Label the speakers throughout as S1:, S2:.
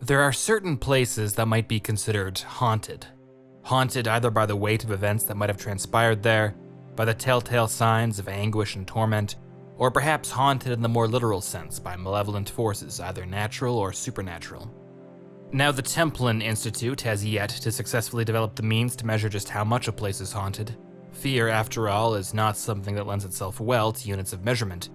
S1: There are certain places that might be considered haunted. Haunted either by the weight of events that might have transpired there, by the telltale signs of anguish and torment, or perhaps haunted in the more literal sense by malevolent forces, either natural or supernatural. Now, the Templin Institute has yet to successfully develop the means to measure just how much a place is haunted. Fear, after all, is not something that lends itself well to units of measurement.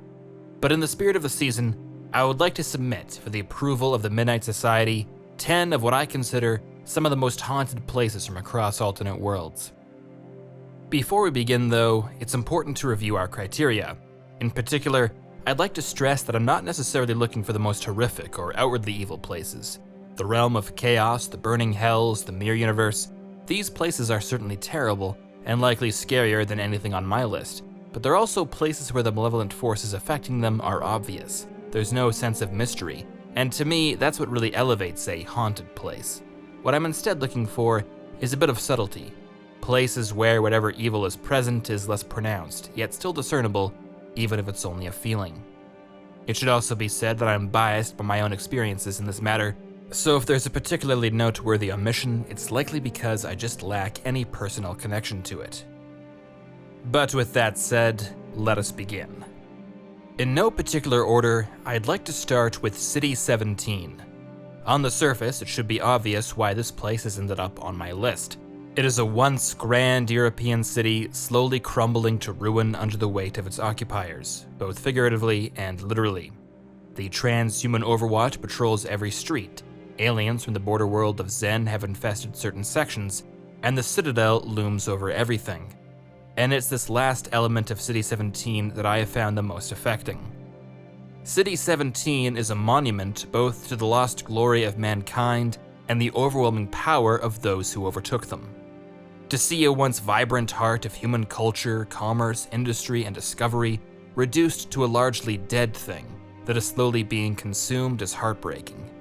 S1: But in the spirit of the season, I would like to submit for the approval of the Midnight Society 10 of what I consider some of the most haunted places from across alternate worlds. Before we begin though, it's important to review our criteria. In particular, I'd like to stress that I'm not necessarily looking for the most horrific or outwardly evil places. The realm of chaos, the burning hells, the mirror universe, these places are certainly terrible and likely scarier than anything on my list, but they're also places where the malevolent forces affecting them are obvious. There's no sense of mystery, and to me, that's what really elevates a haunted place. What I'm instead looking for is a bit of subtlety. Places where whatever evil is present is less pronounced, yet still discernible, even if it's only a feeling. It should also be said that I'm biased by my own experiences in this matter, so if there's a particularly noteworthy omission, it's likely because I just lack any personal connection to it. But with that said, let us begin. In no particular order, I'd like to start with City 17. On the surface, it should be obvious why this place has ended up on my list. It is a once grand European city slowly crumbling to ruin under the weight of its occupiers, both figuratively and literally. The transhuman Overwatch patrols every street. Aliens from the border world of Zen have infested certain sections, and the Citadel looms over everything. And it's this last element of City 17 that I have found the most affecting. City 17 is a monument both to the lost glory of mankind and the overwhelming power of those who overtook them. To see a once vibrant heart of human culture, commerce, industry, and discovery reduced to a largely dead thing that is slowly being consumed is heartbreaking.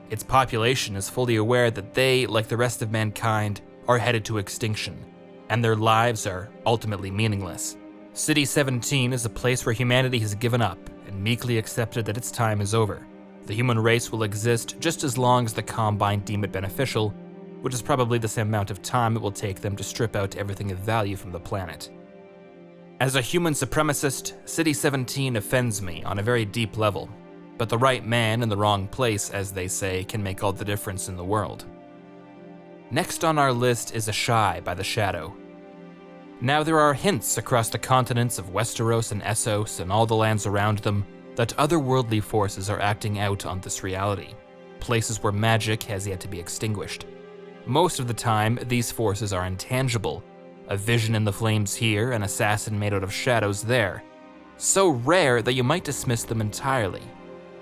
S1: Its population is fully aware that they, like the rest of mankind, are headed to extinction, and their lives are ultimately meaningless. City 17 is a place where humanity has given up and meekly accepted that its time is over. The human race will exist just as long as the Combine deem it beneficial, which is probably the same amount of time it will take them to strip out everything of value from the planet. As a human supremacist, City 17 offends me on a very deep level, but the right man in the wrong place, as they say, can make all the difference in the world. Next on our list is Ashai by the Shadow. Now there are hints across the continents of Westeros and Essos and all the lands around them that otherworldly forces are acting out on this reality, places where magic has yet to be extinguished. Most of the time, these forces are intangible, a vision in the flames here, an assassin made out of shadows there. So rare that you might dismiss them entirely.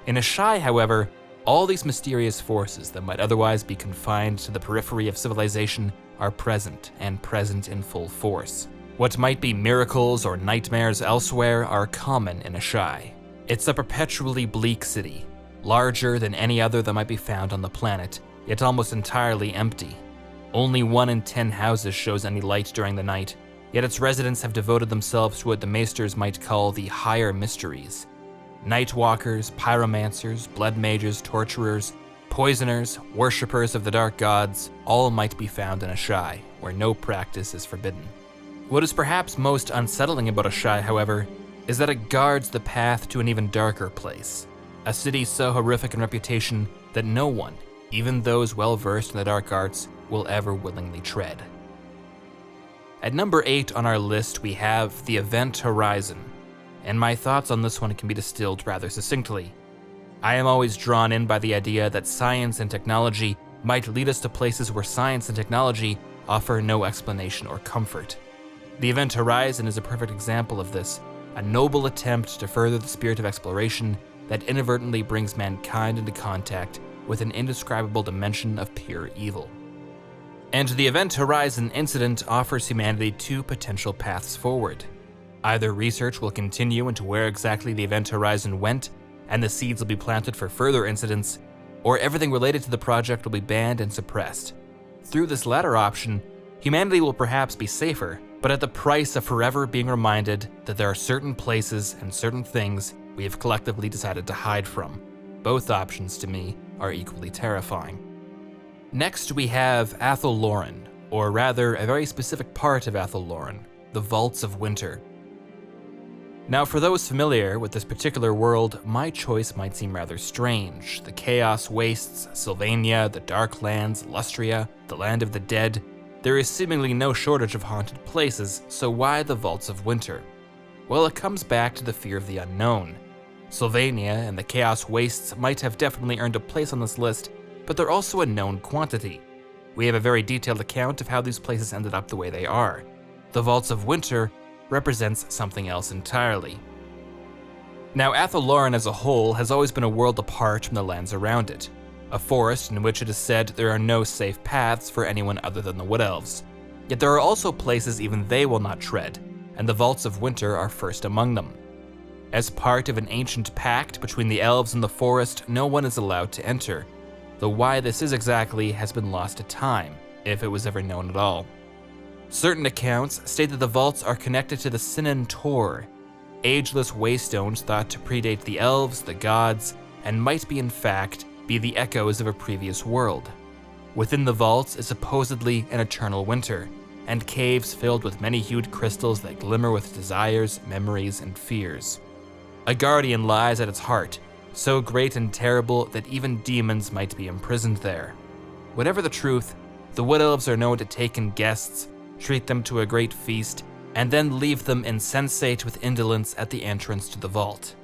S1: In Ashai, however, all these mysterious forces that might otherwise be confined to the periphery of civilization are present, and present in full force. What might be miracles or nightmares elsewhere are common in Ashai. It's a perpetually bleak city, larger than any other that might be found on the planet, yet almost entirely empty. Only 1 in 10 houses shows any light during the night, yet its residents have devoted themselves to what the maesters might call the higher mysteries. Nightwalkers, pyromancers, blood mages, torturers, poisoners, worshippers of the dark gods, all might be found in Ashai, where no practice is forbidden. What is perhaps most unsettling about Ashai, however, is that it guards the path to an even darker place, a city so horrific in reputation that no one, even those well-versed in the dark arts, will ever willingly tread. At number 8 on our list, we have the Event Horizon, and my thoughts on this one can be distilled rather succinctly. I am always drawn in by the idea that science and technology might lead us to places where science and technology offer no explanation or comfort. The Event Horizon is a perfect example of this, a noble attempt to further the spirit of exploration that inadvertently brings mankind into contact with an indescribable dimension of pure evil. And the Event Horizon incident offers humanity 2 potential paths forward. Either research will continue into where exactly the Event Horizon went, and the seeds will be planted for further incidents, or everything related to the project will be banned and suppressed. Through this latter option, humanity will perhaps be safer, but at the price of forever being reminded that there are certain places and certain things we have collectively decided to hide from. Both options, to me, are equally terrifying. Next, we have Atholloran, or rather, a very specific part of Atholloran, the Vaults of Winter. Now, for those familiar with this particular world, my choice might seem rather strange. The Chaos Wastes, Sylvania, the Darklands, Lustria, the Land of the Dead. There is seemingly no shortage of haunted places, so why the Vaults of Winter? Well, it comes back to the fear of the unknown. Sylvania and the Chaos Wastes might have definitely earned a place on this list, but they're also a known quantity. We have a very detailed account of how these places ended up the way they are. The Vaults of Winter represents something else entirely. Now, Atholloran as a whole has always been a world apart from the lands around it, a forest in which it is said there are no safe paths for anyone other than the Wood Elves. Yet there are also places even they will not tread, and the Vaults of Winter are first among them. As part of an ancient pact between the elves and the forest, no one is allowed to enter, though why this is exactly has been lost to time, if it was ever known at all. Certain accounts state that the vaults are connected to the Sinan Tor, ageless waystones thought to predate the elves, the gods, and might be in fact be the echoes of a previous world. Within the vaults is supposedly an eternal winter, and caves filled with many-hued crystals that glimmer with desires, memories, and fears. A guardian lies at its heart, so great and terrible that even demons might be imprisoned there. Whatever the truth, the Wood Elves are known to take in guests, treat them to a great feast, and then leave them insensate with indolence at the entrance to the vault.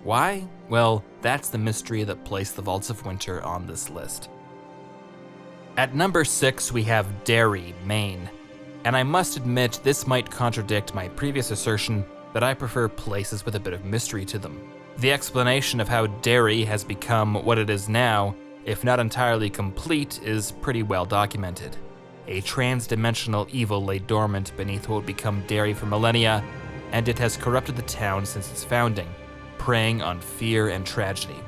S1: Why? Well, that's the mystery that placed the Vaults of Winter on this list. At number 6, we have Derry, Maine, and I must admit this might contradict my previous assertion that I prefer places with a bit of mystery to them. The explanation of how Derry has become what it is now, if not entirely complete, is pretty well documented. A trans-dimensional evil lay dormant beneath what would become Derry for millennia, and it has corrupted the town since its founding, preying on fear and tragedy.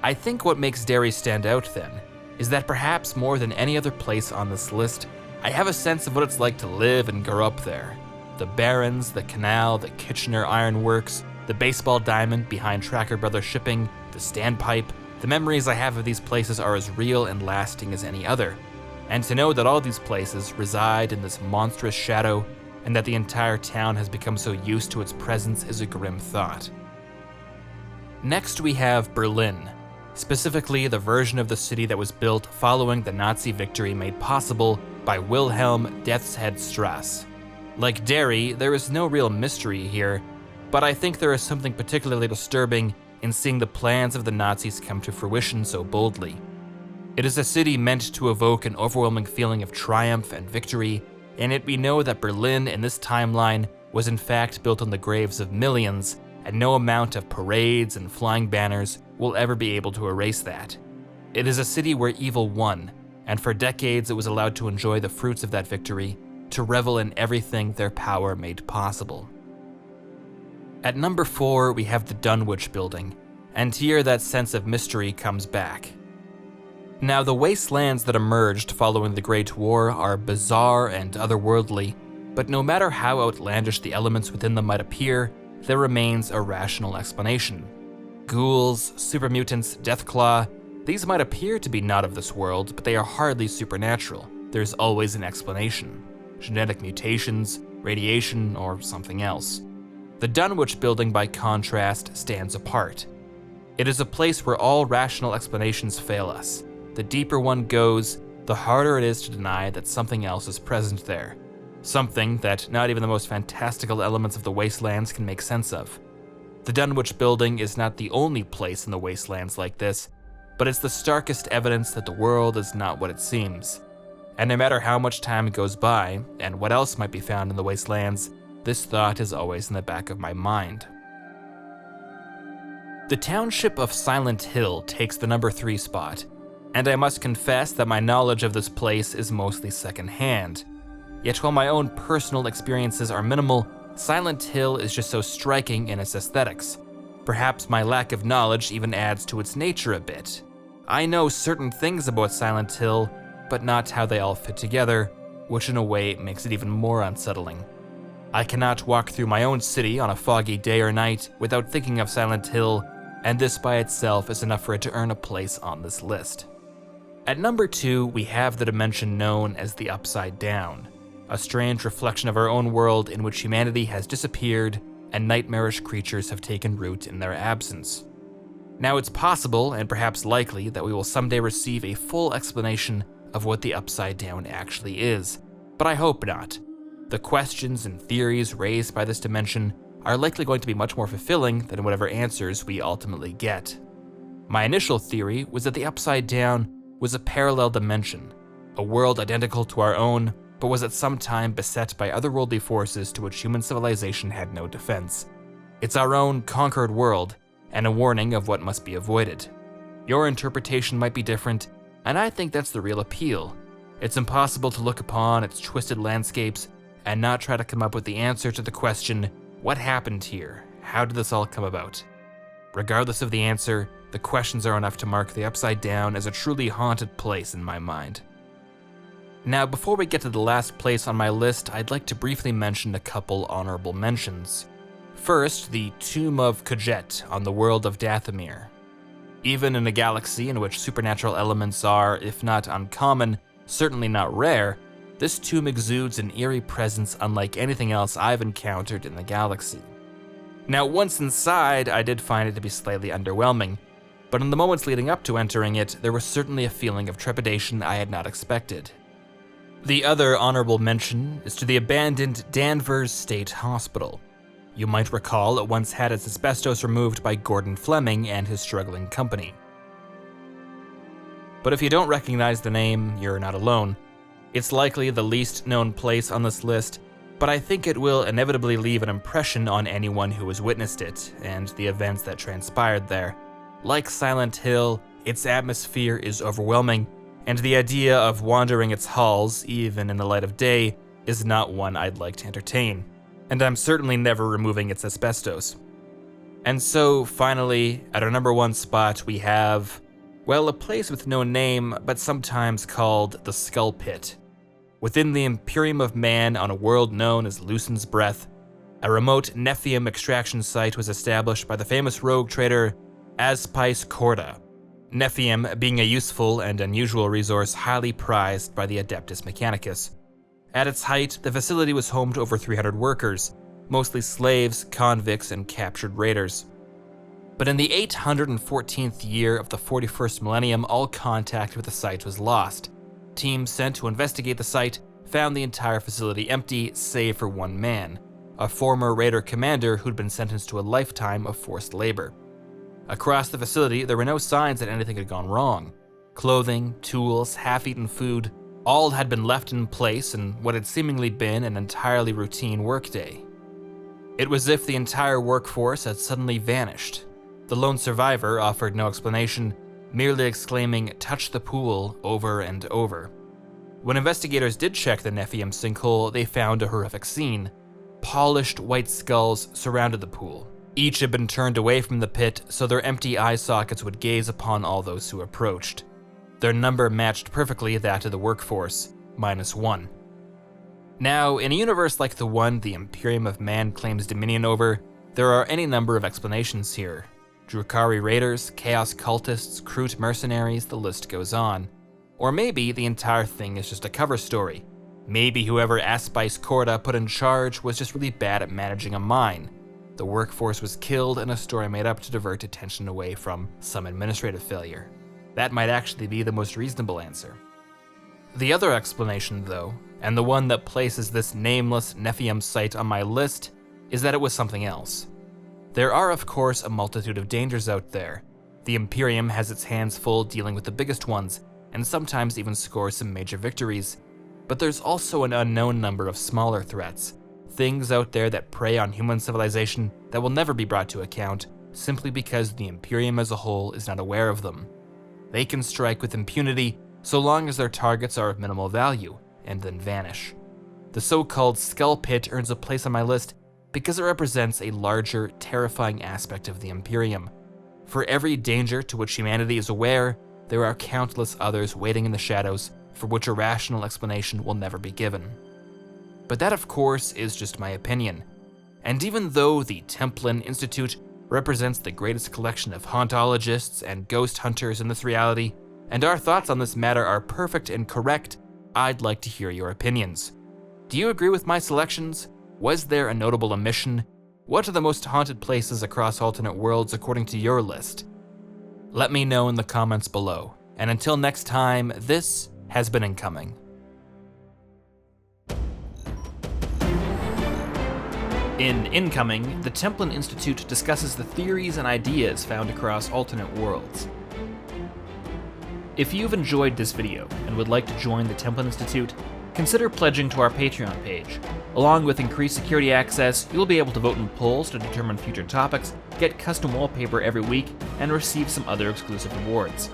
S1: I think what makes Derry stand out then is that perhaps more than any other place on this list, I have a sense of what it's like to live and grow up there. The Barrens, the canal, the Kitchener Iron Works, the baseball diamond behind Tracker Brothers Shipping, the standpipe, the memories I have of these places are as real and lasting as any other. And to know that all these places reside in this monstrous shadow and that the entire town has become so used to its presence is a grim thought. Next we have Berlin, specifically the version of the city that was built following the Nazi victory made possible by Wilhelm Death's Head Strasse. Like Derry, there is no real mystery here, but I think there is something particularly disturbing in seeing the plans of the Nazis come to fruition so boldly. It is a city meant to evoke an overwhelming feeling of triumph and victory, and yet we know that Berlin in this timeline was in fact built on the graves of millions, and no amount of parades and flying banners will ever be able to erase that. It is a city where evil won, and for decades it was allowed to enjoy the fruits of that victory, to revel in everything their power made possible. At number 4, we have the Dunwich Building, and here that sense of mystery comes back. Now, the wastelands that emerged following the Great War are bizarre and otherworldly, but no matter how outlandish the elements within them might appear, there remains a rational explanation. Ghouls, super mutants, Deathclaw, these might appear to be not of this world, but they are hardly supernatural. There's always an explanation. Genetic mutations, radiation, or something else. The Dunwich Building, by contrast, stands apart. It is a place where all rational explanations fail us. The deeper one goes, the harder it is to deny that something else is present there. Something that not even the most fantastical elements of the wastelands can make sense of. The Dunwich Building is not the only place in the wastelands like this, but it's the starkest evidence that the world is not what it seems. And no matter how much time goes by, and what else might be found in the wastelands, this thought is always in the back of my mind. The township of Silent Hill takes the number 3 spot, and I must confess that my knowledge of this place is mostly secondhand. Yet while my own personal experiences are minimal, Silent Hill is just so striking in its aesthetics. Perhaps my lack of knowledge even adds to its nature a bit. I know certain things about Silent Hill, but not how they all fit together, which in a way makes it even more unsettling. I cannot walk through my own city on a foggy day or night without thinking of Silent Hill, and this by itself is enough for it to earn a place on this list. At number 2, we have the dimension known as the Upside Down, a strange reflection of our own world in which humanity has disappeared and nightmarish creatures have taken root in their absence. Now, it's possible, and perhaps likely, that we will someday receive a full explanation of what the Upside Down actually is, but I hope not. The questions and theories raised by this dimension are likely going to be much more fulfilling than whatever answers we ultimately get. My initial theory was that the Upside Down was a parallel dimension, a world identical to our own, but was at some time beset by otherworldly forces to which human civilization had no defense. It's our own conquered world, and a warning of what must be avoided. Your interpretation might be different, and I think that's the real appeal. It's impossible to look upon its twisted landscapes and not try to come up with the answer to the question, what happened here? How did this all come about? Regardless of the answer, the questions are enough to mark the Upside Down as a truly haunted place in my mind. Now, before we get to the last place on my list, I'd like to briefly mention a couple honorable mentions. First, the Tomb of Kujet on the world of Dathomir. Even in a galaxy in which supernatural elements are, if not uncommon, certainly not rare, this tomb exudes an eerie presence unlike anything else I've encountered in the galaxy. Now, once inside, I did find it to be slightly underwhelming, but in the moments leading up to entering it, there was certainly a feeling of trepidation I had not expected. The other honorable mention is to the abandoned Danvers State Hospital. You might recall it once had its asbestos removed by Gordon Fleming and his struggling company. But if you don't recognize the name, you're not alone. It's likely the least known place on this list, but I think it will inevitably leave an impression on anyone who has witnessed it and the events that transpired there. Like Silent Hill, its atmosphere is overwhelming, and the idea of wandering its halls, even in the light of day, is not one I'd like to entertain. And I'm certainly never removing its asbestos. And so, finally, at our number 1 spot, we have, well, a place with no name, but sometimes called the Skull Pit. Within the Imperium of Man on a world known as Lucen's Breath, a remote Nephium extraction site was established by the famous rogue trader Aspice Corda, Nephium being a useful and unusual resource highly prized by the Adeptus Mechanicus. At its height, the facility was home to over 300 workers, mostly slaves, convicts, and captured raiders. But in the 814th year of the 41st millennium, all contact with the site was lost. Teams sent to investigate the site found the entire facility empty, save for one man, a former raider commander who'd been sentenced to a lifetime of forced labor. Across the facility, there were no signs that anything had gone wrong. Clothing, tools, half-eaten food, all had been left in place in what had seemingly been an entirely routine workday. It was as if the entire workforce had suddenly vanished. The lone survivor offered no explanation, merely exclaiming, "Touch the pool," over and over. When investigators did check the Nephium sinkhole, they found a horrific scene. Polished white skulls surrounded the pool. Each had been turned away from the pit so their empty eye sockets would gaze upon all those who approached. Their number matched perfectly that of the workforce, -1. Now, in a universe like the one the Imperium of Man claims dominion over, there are any number of explanations here. Drukhari raiders, chaos cultists, Kroot mercenaries, the list goes on. Or maybe the entire thing is just a cover story. Maybe whoever Aspice Corda put in charge was just really bad at managing a mine. The workforce was killed and a story made up to divert attention away from some administrative failure. That might actually be the most reasonable answer. The other explanation, though, and the one that places this nameless Nephium site on my list, is that it was something else. There are, of course, a multitude of dangers out there. The Imperium has its hands full dealing with the biggest ones, and sometimes even scores some major victories. But there's also an unknown number of smaller threats, things out there that prey on human civilization that will never be brought to account, simply because the Imperium as a whole is not aware of them. They can strike with impunity so long as their targets are of minimal value, and then vanish. The so-called Skull Pit earns a place on my list because it represents a larger, terrifying aspect of the Imperium. For every danger to which humanity is aware, there are countless others waiting in the shadows for which a rational explanation will never be given. But that, of course, is just my opinion. And even though the Templin Institute represents the greatest collection of hauntologists and ghost hunters in this reality, and our thoughts on this matter are perfect and correct. I'd like to hear your opinions. Do you agree with my selections? Was there a notable omission? What are the most haunted places across alternate worlds according to your list? Let me know in the comments below. And until next time, this has been Incoming. In Incoming, the Templin Institute discusses the theories and ideas found across alternate worlds. If you've enjoyed this video and would like to join the Templin Institute, consider pledging to our Patreon page. Along with increased security access, you'll be able to vote in polls to determine future topics, get custom wallpaper every week, and receive some other exclusive rewards.